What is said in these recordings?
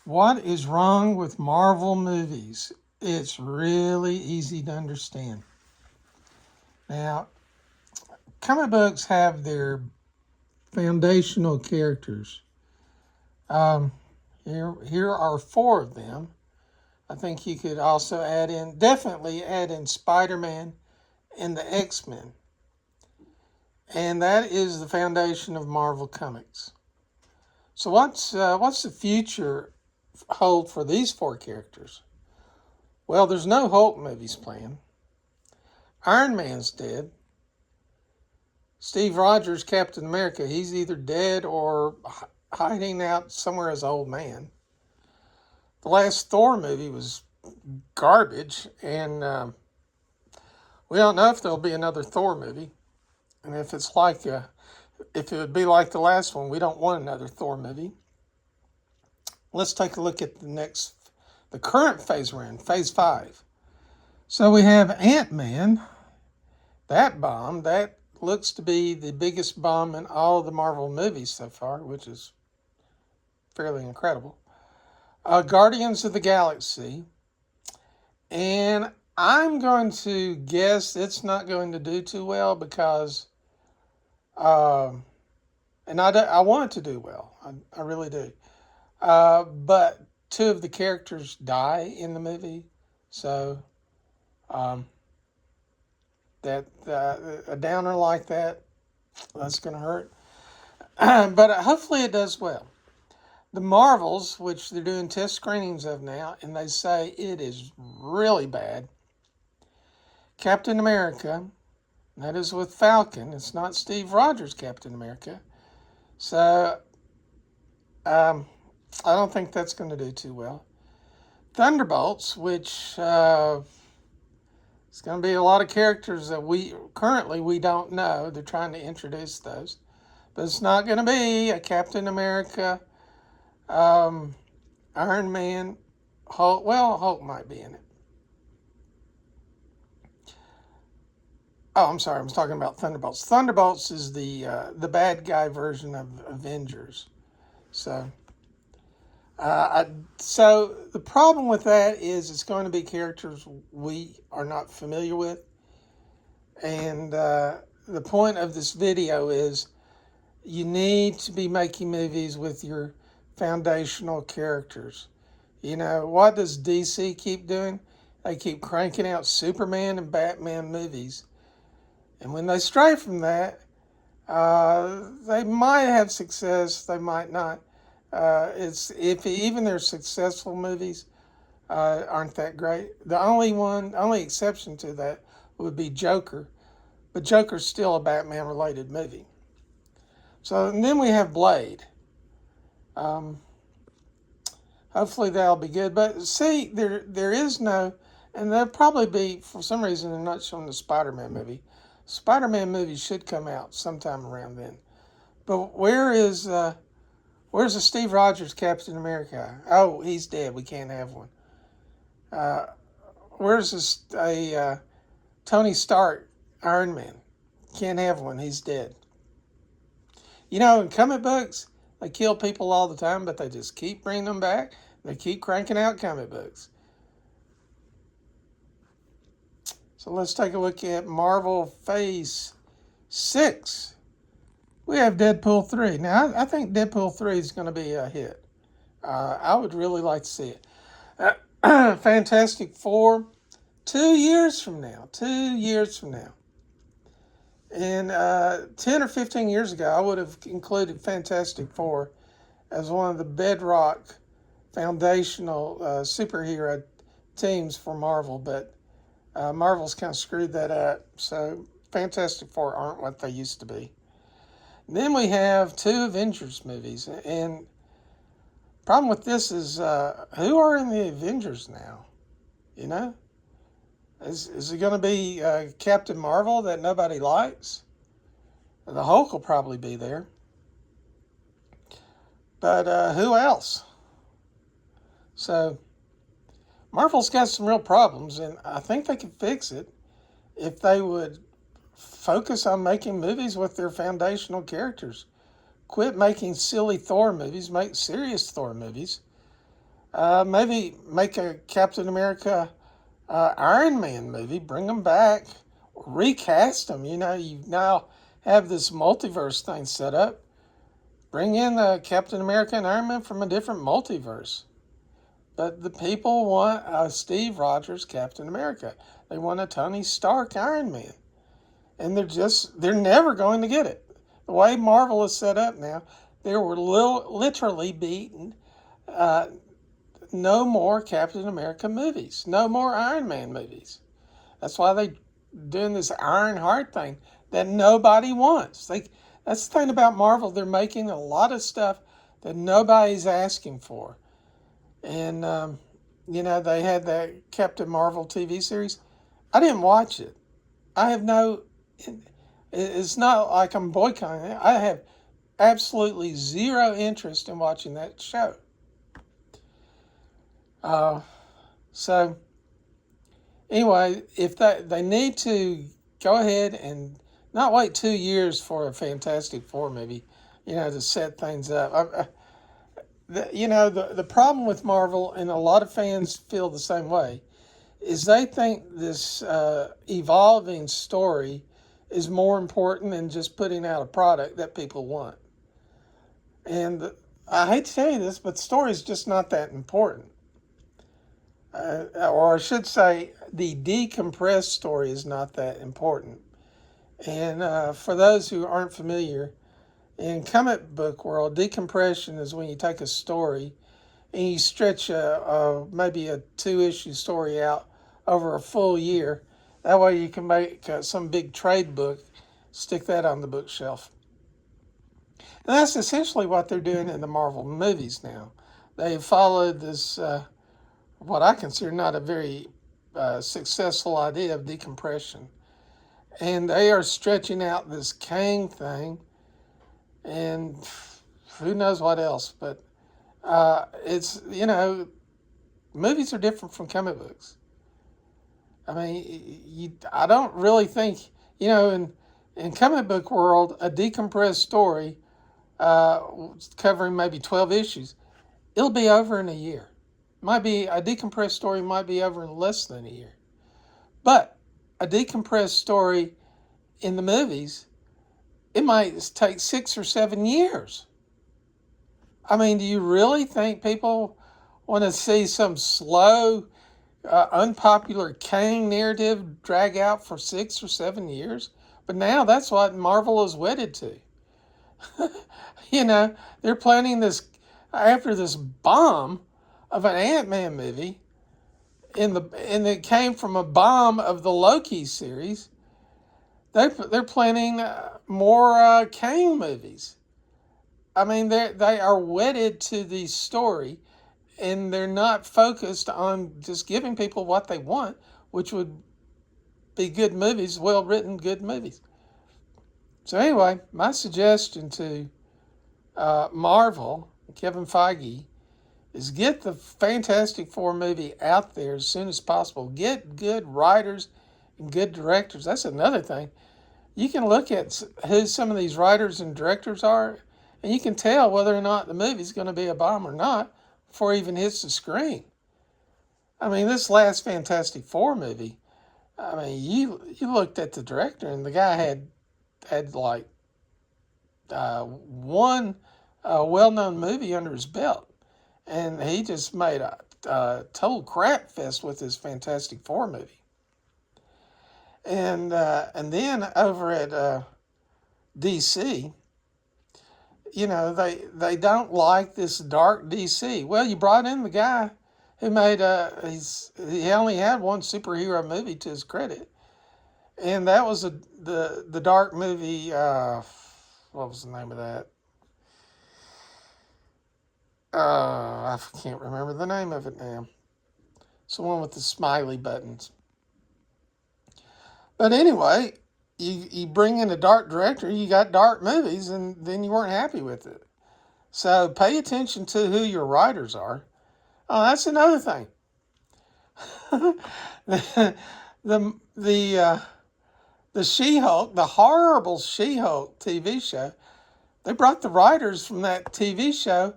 What is wrong with Marvel movies? It's really easy to understand. Now, comic books have their foundational characters. Um, here are four of them. I think you could also definitely add in Spider Man and the X Men. And that is the foundation of Marvel Comics. So, what's the future hold for these four characters? Well, there's no Hulk movies planned. Iron Man's dead. Steve Rogers, Captain America, he's either dead or hiding out somewhere as an old man. The last Thor movie was garbage, and we don't know if there'll be another Thor movie. And if it would be like the last one, we don't want another Thor movie. Let's take a look at the current phase we're in, phase 5. So we have Ant-Man, that bomb, that looks to be the biggest bomb in all of the Marvel movies so far, which is fairly incredible. Guardians of the Galaxy, and I'm going to guess it's not going to do too well because, and I want it to do well. I really do. But two of the characters die in the movie, so um, that a downer like that's going to hurt. But hopefully it does well. The Marvels, which they're doing test screenings of now, and they say it is really bad. Captain America, that is with Falcon. It's not Steve Rogers' Captain America. So I don't think that's going to do too well. Thunderbolts, which it's going to be a lot of characters that we don't know. They're trying to introduce those, but it's not going to be a Captain America, Iron Man, Hulk. Well, Hulk might be in it. Oh, I'm sorry. I was talking about Thunderbolts. Thunderbolts is the bad guy version of Avengers. So, so the problem with that is it's going to be characters we are not familiar with, and the point of this video is you need to be making movies with your foundational characters. You know, what does DC keep doing? They keep cranking out Superman and Batman movies. And when they stray from that, they might have success, they might not. It's if even their successful movies aren't that great. The only exception to that would be Joker, but Joker's still a Batman-related movie. So and then we have Blade. Um, Hopefully that'll be good. But see, there is no, and there'll probably be for some reason they're not showing the Spider-Man movie. Spider-Man movie should come out sometime around then. But where's the Steve Rogers Captain America? Oh, he's dead. We can't have one. Uh, where's a Tony Stark Iron Man? Can't have one. He's dead. You know, in comic books, they kill people all the time, but they just keep bringing them back. They keep cranking out comic books. So let's take a look at Marvel Phase 6. We have Deadpool 3. Now, I think Deadpool 3 is going to be a hit. I would really like to see it. Fantastic Four, 2 years from now. 2 years from now. And 10 or 15 years ago, I would have included Fantastic Four as one of the bedrock foundational superhero teams for Marvel, but Marvel's kind of screwed that up. So Fantastic Four aren't what they used to be. And then we have two Avengers movies, and problem with this is who are in the Avengers now? You know, is it going to be Captain Marvel that nobody likes? The Hulk will probably be there, but who else? So Marvel's got some real problems, and I think they could fix it if they would focus on making movies with their foundational characters. Quit making silly Thor movies, make serious Thor movies. Maybe make a Captain America Iron Man movie, bring them back, recast them. You know, you now have this multiverse thing set up. Bring in Captain America and Iron Man from a different multiverse. But the people want a Steve Rogers Captain America. They want a Tony Stark Iron Man. And they're never going to get it. The way Marvel is set up now, they were literally beaten. No more Captain America movies. No more Iron Man movies. That's why they're doing this Iron Heart thing that nobody wants. That's the thing about Marvel. They're making a lot of stuff that nobody's asking for. And, they had that Captain Marvel TV series. I didn't watch it. I have no, it's not like I'm boycotting it. I have absolutely zero interest in watching that show. So anyway, if they need to go ahead and not wait 2 years for a Fantastic Four movie, to set things up. The problem with Marvel, and a lot of fans feel the same way, is they think this evolving story is more important than just putting out a product that people want. And I hate to tell you this, but the story is just not that important. Or I should say, the decompressed story is not that important. And for those who aren't familiar, in comic book world, decompression is when you take a story and you stretch maybe a 2-issue story out over a full year. That way you can make some big trade book, stick that on the bookshelf. And that's essentially what they're doing in the Marvel movies now. They followed this, what I consider not a very successful idea of decompression. And they are stretching out this Kang thing and who knows what else. But it's, movies are different from comic books. I mean, I don't really think, in comic book world, a decompressed story covering maybe 12 issues, it'll be over in a year. A decompressed story might be over in less than a year. But a decompressed story in the movies, it might take 6 or 7 years. I mean, do you really think people want to see some slow, unpopular Kang narrative drag out for 6 or 7 years? But now that's what Marvel is wedded to. They're planning this after this bomb of an Ant-Man movie, and it came from a bomb of the Loki series. They're planning more Kang movies. I mean, they are wedded to the story, and they're not focused on just giving people what they want, which would be good movies, well-written, good movies. So anyway, my suggestion to Marvel, Kevin Feige, is get the Fantastic Four movie out there as soon as possible. Get good writers and good directors. That's another thing. You can look at who some of these writers and directors are, and you can tell whether or not the movie's going to be a bomb or not before it even hits the screen. I mean, this last Fantastic Four movie, I mean, you looked at the director, and the guy had like one well-known movie under his belt, and he just made a total crap fest with his Fantastic Four movie. And then over at DC, they don't like this dark DC. Well, you brought in the guy who made he only had one superhero movie to his credit, and that was the dark movie. What was the name of that? I can't remember the name of it now. It's the one with the smiley buttons. But anyway, you bring in a dark director, you got dark movies, and then you weren't happy with it. So pay attention to who your writers are. Oh, that's another thing. the She-Hulk, the horrible She-Hulk TV show, they brought the writers from that TV show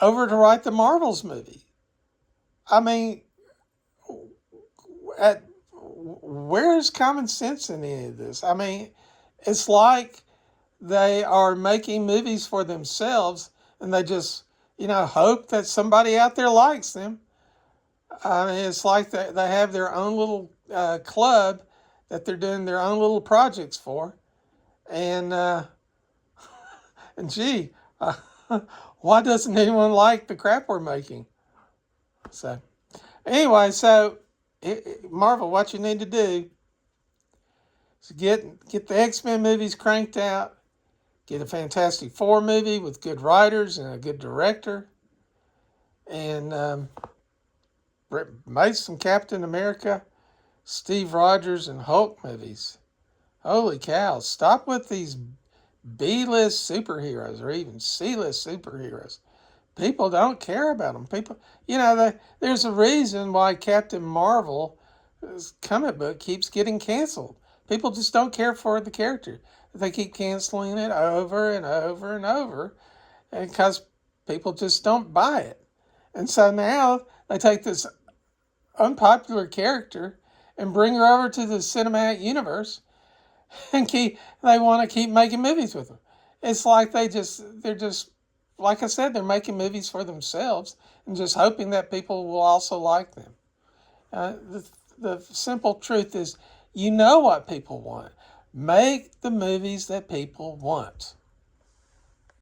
over to write the Marvels movie. I mean, at where's common sense in any of this? I mean, it's like they are making movies for themselves and they just, hope that somebody out there likes them. I mean, it's like they have their own little club that they're doing their own little projects for. And gee, uh, why doesn't anyone like the crap we're making? So anyway, Marvel, what you need to do is get the X-Men movies cranked out, get a Fantastic Four movie with good writers and a good director, and make some Captain America, Steve Rogers, and Hulk movies. Holy cow! Stop with these B-list superheroes or even C-list superheroes. People don't care about them. There's a reason why Captain Marvel's comic book keeps getting canceled. People just don't care for the character. They keep canceling it over and over and over, and because people just don't buy it. And so now they take this unpopular character and bring her over to the cinematic universe, and they want to keep making movies with them. It's like they're just like I said, they're making movies for themselves and just hoping that people will also like them. The simple truth is, you know what people want. Make the movies that people want.